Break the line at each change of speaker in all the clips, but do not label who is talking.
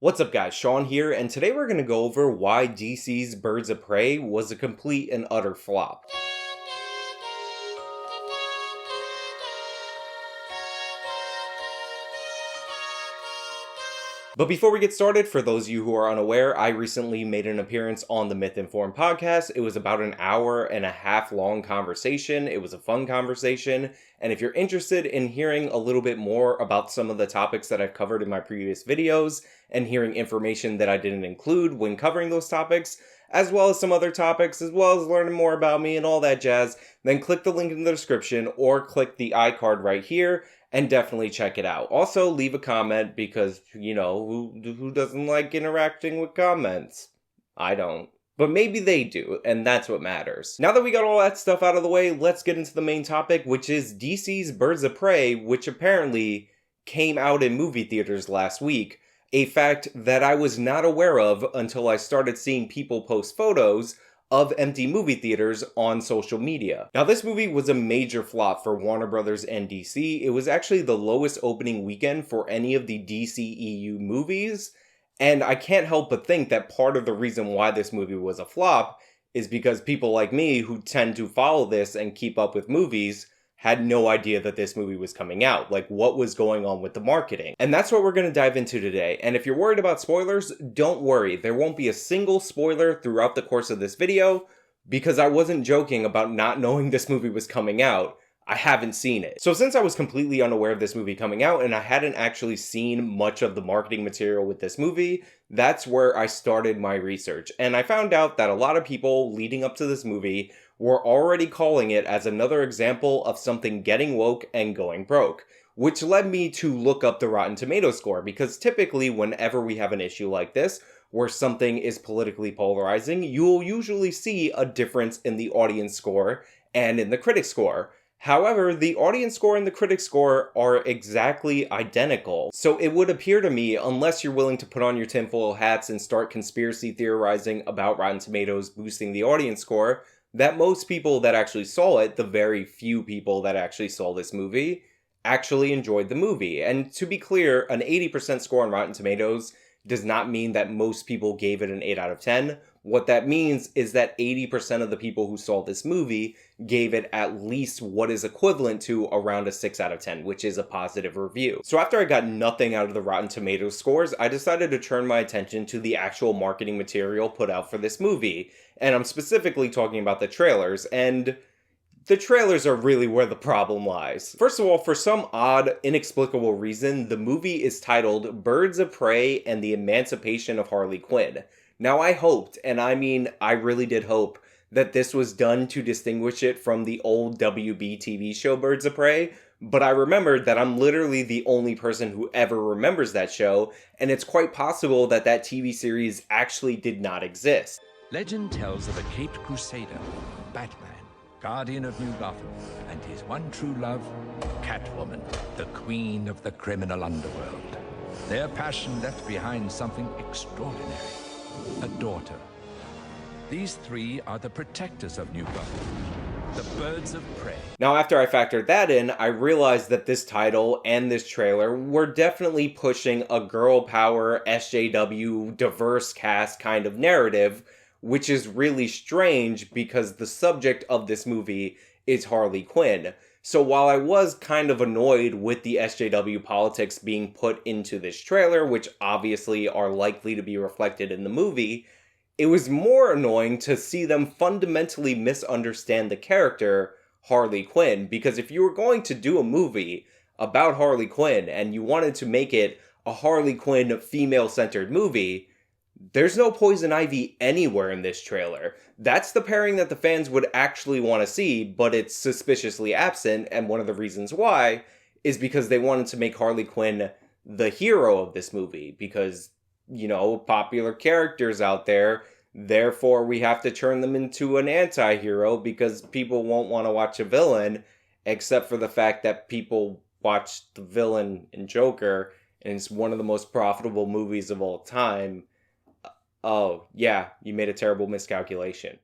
What's up guys, Sean here, and today we're going to go over why DC's Birds of Prey was a complete and utter flop. But before we get started, for those of you who are unaware, I recently made an appearance on the Myth Informed podcast. It was about an hour and a half long conversation. It was a fun conversation. And if you're interested in hearing a little bit more about some of the topics that I've covered in my previous videos and hearing information that I didn't include when covering those topics, as well as some other topics, as well as learning more about me and all that jazz, then click the link in the description or click the iCard right here and definitely check it out. Also, leave a comment because, you know, who doesn't like interacting with comments? I don't. But maybe they do, and that's what matters. Now that we got all that stuff out of the way, let's get into the main topic, which is DC's Birds of Prey, which apparently came out in movie theaters last week. A fact that I was not aware of until I started seeing people post photos of empty movie theaters on social media. Now, this movie was a major flop for Warner Brothers and DC. It was actually the lowest opening weekend for any of the DCEU movies, and I can't help but think that part of the reason why this movie was a flop is because people like me who tend to follow this and keep up with movies had no idea that this movie was coming out, like what was going on with the marketing. And that's what we're going to dive into today. And if you're worried about spoilers, don't worry. There won't be a single spoiler throughout the course of this video because I wasn't joking about not knowing this movie was coming out. I haven't seen it. So since I was completely unaware of this movie coming out and I hadn't actually seen much of the marketing material with this movie, that's where I started my research. And I found out that a lot of people leading up to this movie were already calling it as another example of something getting woke and going broke, which led me to look up the Rotten Tomatoes score, because typically whenever we have an issue like this, where something is politically polarizing, you'll usually see a difference in the audience score and in the critic score. However, the audience score and the critic score are exactly identical. So it would appear to me, unless you're willing to put on your tinfoil hats and start conspiracy theorizing about Rotten Tomatoes boosting the audience score, that most people that actually saw it, the very few people that actually saw this movie, actually enjoyed the movie. And to be clear, an 80% score on Rotten Tomatoes does not mean that most people gave it an 8 out of 10. What that means is that 80% of the people who saw this movie gave it at least what is equivalent to around a 6 out of 10, which is a positive review. So after I got nothing out of the Rotten Tomatoes scores, I decided to turn my attention to the actual marketing material put out for this movie. And I'm specifically talking about the trailers, and the trailers are really where the problem lies. First of all, for some odd, inexplicable reason, the movie is titled Birds of Prey and the Emancipation of Harley Quinn. Now, I hoped, and I mean, I really did hope, that this was done to distinguish it from the old WB TV show Birds of Prey, but I remembered that I'm literally the only person who ever remembers that show, and it's quite possible that that TV series actually did not exist.
Legend tells of a caped crusader, Batman, guardian of New Gotham, and his one true love, Catwoman, the queen of the criminal underworld. Their passion left behind something extraordinary, a daughter. These three are the protectors of New Gotham, the Birds of Prey.
Now, after I factored that in, I realized that this title and this trailer were definitely pushing a girl power, SJW, diverse cast kind of narrative, which is really strange because the subject of this movie is Harley Quinn. So while I was kind of annoyed with the SJW politics being put into this trailer, which obviously are likely to be reflected in the movie, it was more annoying to see them fundamentally misunderstand the character Harley Quinn. Because if you were going to do a movie about Harley Quinn and you wanted to make it a Harley Quinn female-centered movie, there's no Poison Ivy anywhere in this trailer. That's the pairing that the fans would actually want to see, but it's suspiciously absent, and one of the reasons why is because they wanted to make Harley Quinn the hero of this movie, because, you know, popular characters out there, therefore we have to turn them into an anti-hero because people won't want to watch a villain, except for the fact that people watch the villain in Joker, and it's one of the most profitable movies of all time. Oh, yeah, you made a terrible miscalculation.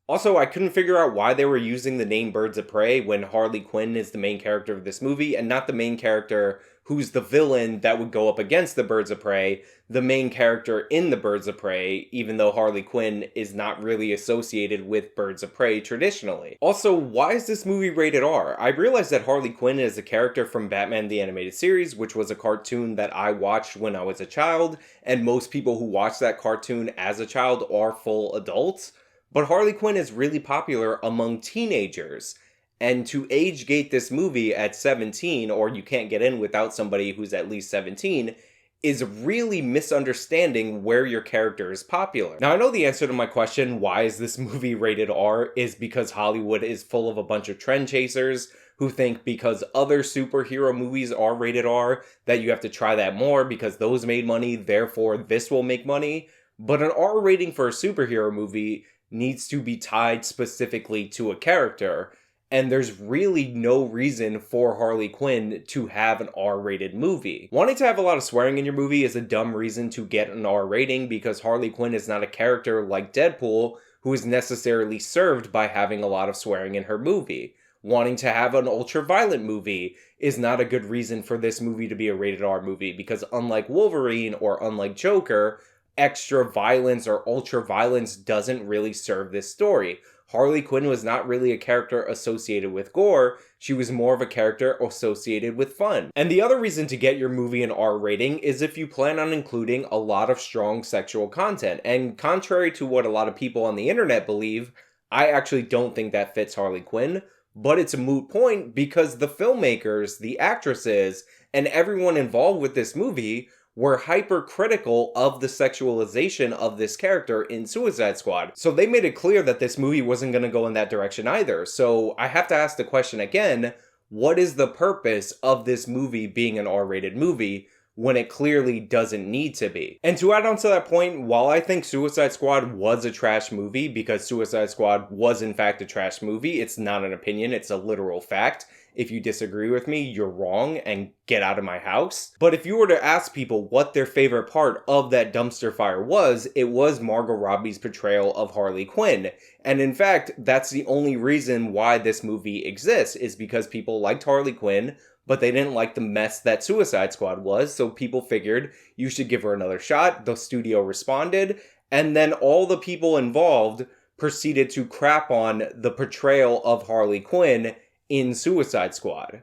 Also, I couldn't figure out why they were using the name Birds of Prey when Harley Quinn is the main character of this movie and not the main character who's the villain that would go up against the Birds of Prey, the main character in the Birds of Prey, even though Harley Quinn is not really associated with Birds of Prey traditionally. Also, why is this movie rated R? I realized that Harley Quinn is a character from Batman the Animated Series, which was a cartoon that I watched when I was a child, and most people who watch that cartoon as a child are full adults. But Harley Quinn is really popular among teenagers. And to age gate this movie at 17, or you can't get in without somebody who's at least 17, is really misunderstanding where your character is popular. Now, I know the answer to my question, why is this movie rated R, is because Hollywood is full of a bunch of trend chasers who think because other superhero movies are rated R, that you have to try that more because those made money, therefore this will make money. But an R rating for a superhero movie needs to be tied specifically to a character. And there's really no reason for Harley Quinn to have an R-rated movie. Wanting to have a lot of swearing in your movie is a dumb reason to get an R rating because Harley Quinn is not a character like Deadpool who is necessarily served by having a lot of swearing in her movie. Wanting to have an ultra-violent movie is not a good reason for this movie to be a rated R movie because unlike Wolverine or unlike Joker, extra violence or ultra-violence doesn't really serve this story. Harley Quinn was not really a character associated with gore, she was more of a character associated with fun. And the other reason to get your movie an R rating is if you plan on including a lot of strong sexual content. And contrary to what a lot of people on the internet believe, I actually don't think that fits Harley Quinn, but it's a moot point because the filmmakers, the actresses, and everyone involved with this movie were hypercritical of the sexualization of this character in Suicide Squad. So they made it clear that this movie wasn't going to go in that direction either. So I have to ask the question again, what is the purpose of this movie being an R-rated movie when it clearly doesn't need to be? And to add on to that point, while I think Suicide Squad was a trash movie, because Suicide Squad was in fact a trash movie, it's not an opinion, it's a literal fact. If you disagree with me, you're wrong and get out of my house. But if you were to ask people what their favorite part of that dumpster fire was, it was Margot Robbie's portrayal of Harley Quinn. And in fact, that's the only reason why this movie exists, is because people liked Harley Quinn, but they didn't like the mess that Suicide Squad was, so people figured you should give her another shot. The studio responded, and then all the people involved proceeded to crap on the portrayal of Harley Quinn in Suicide Squad.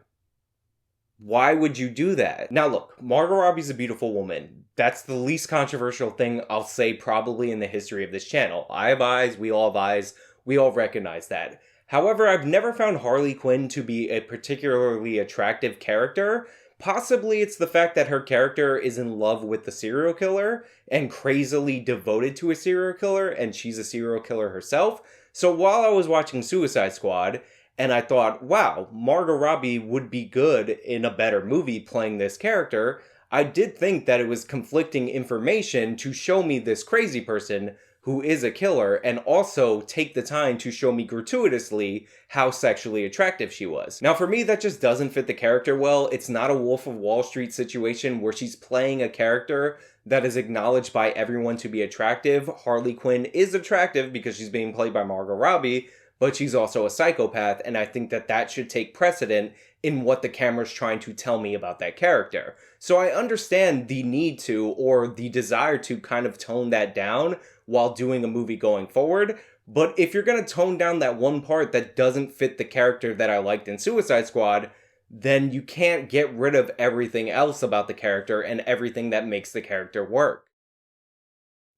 Why would you do that? Now look, Margot Robbie's a beautiful woman. That's the least controversial thing I'll say probably in the history of this channel. I have eyes, we all have eyes, we all recognize that. However, I've never found Harley Quinn to be a particularly attractive character. Possibly it's the fact that her character is in love with the serial killer and crazily devoted to a serial killer, and she's a serial killer herself. So while I was watching Suicide Squad, and I thought, wow, Margot Robbie would be good in a better movie playing this character, I did think that it was conflicting information to show me this crazy person who is a killer and also take the time to show me gratuitously how sexually attractive she was. Now for me, that just doesn't fit the character well. It's not a Wolf of Wall Street situation where she's playing a character that is acknowledged by everyone to be attractive. Harley Quinn is attractive because she's being played by Margot Robbie, but she's also a psychopath, and I think that that should take precedent in what the camera's trying to tell me about that character. So I understand the need to, or the desire to kind of tone that down while doing a movie going forward, but if you're going to tone down that one part that doesn't fit the character that I liked in Suicide Squad, then you can't get rid of everything else about the character and everything that makes the character work.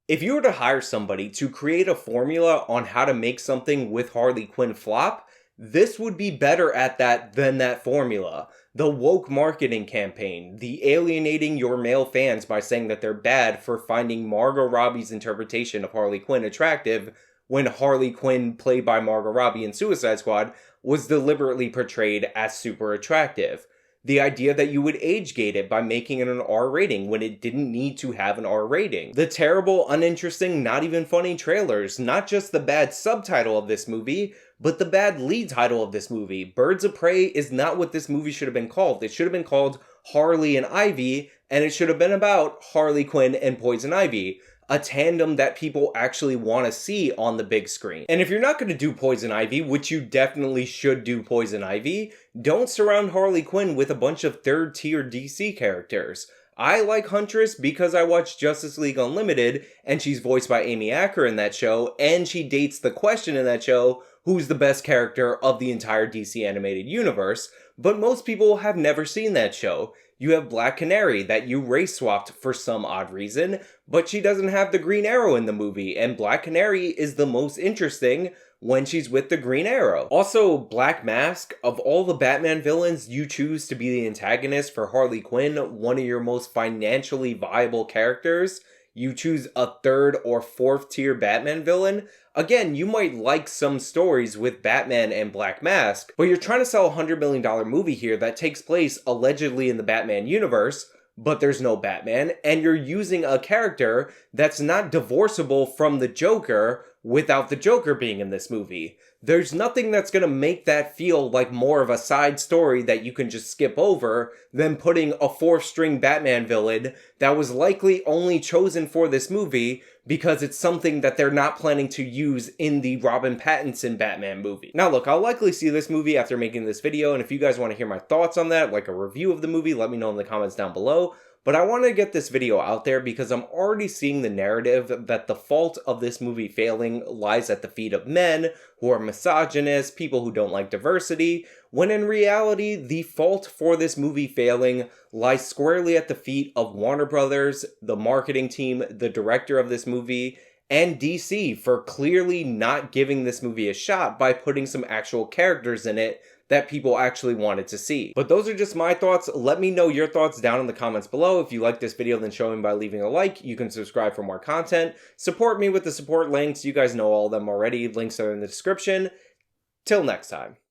If you were to hire somebody to create a formula on how to make something with Harley Quinn flop, this would be better at that than that formula. The woke marketing campaign, the alienating your male fans by saying that they're bad for finding Margot Robbie's interpretation of Harley Quinn attractive when Harley Quinn, played by Margot Robbie in Suicide Squad, was deliberately portrayed as super attractive. The idea that you would age gate it by making it an R rating when it didn't need to have an R rating. The terrible, uninteresting, not even funny trailers. Not just the bad subtitle of this movie, but the bad lead title of this movie. Birds of Prey is not what this movie should have been called. It should have been called Harley and Ivy, and it should have been about Harley Quinn and Poison Ivy, a tandem that people actually want to see on the big screen. And if you're not going to do Poison Ivy, which you definitely should do Poison Ivy, don't surround Harley Quinn with a bunch of third-tier DC characters. I like Huntress because I watched Justice League Unlimited, and she's voiced by Amy Acker in that show, and she dates the question in that show, who's the best character of the entire DC animated universe, but most people have never seen that show. You have Black Canary that you race swapped for some odd reason, but she doesn't have the Green Arrow in the movie, and Black Canary is the most interesting when she's with the Green Arrow. Also, Black Mask, of all the Batman villains you choose to be the antagonist for Harley Quinn, one of your most financially viable characters, you choose a third or fourth tier Batman villain. Again, you might like some stories with Batman and Black Mask, but you're trying to sell a $100 million movie here that takes place allegedly in the Batman universe, but there's no Batman, and you're using a character that's not divorceable from the Joker without the Joker being in this movie. There's nothing that's going to make that feel like more of a side story that you can just skip over than putting a fourth-string Batman villain that was likely only chosen for this movie because it's something that they're not planning to use in the Robert Pattinson Batman movie. Now look, I'll likely see this movie after making this video, and if you guys want to hear my thoughts on that, like a review of the movie, let me know in the comments down below. But I want to get this video out there because I'm already seeing the narrative that the fault of this movie failing lies at the feet of men who are misogynists, people who don't like diversity, when in reality, the fault for this movie failing lies squarely at the feet of Warner Brothers, the marketing team, the director of this movie, and DC for clearly not giving this movie a shot by putting some actual characters in it that people actually wanted to see. But those are just my thoughts. Let me know your thoughts down in the comments below. If you like this video, then show me by leaving a like. You can subscribe for more content. Support me with the support links. You guys know all of them already. Links are in the description. Till next time.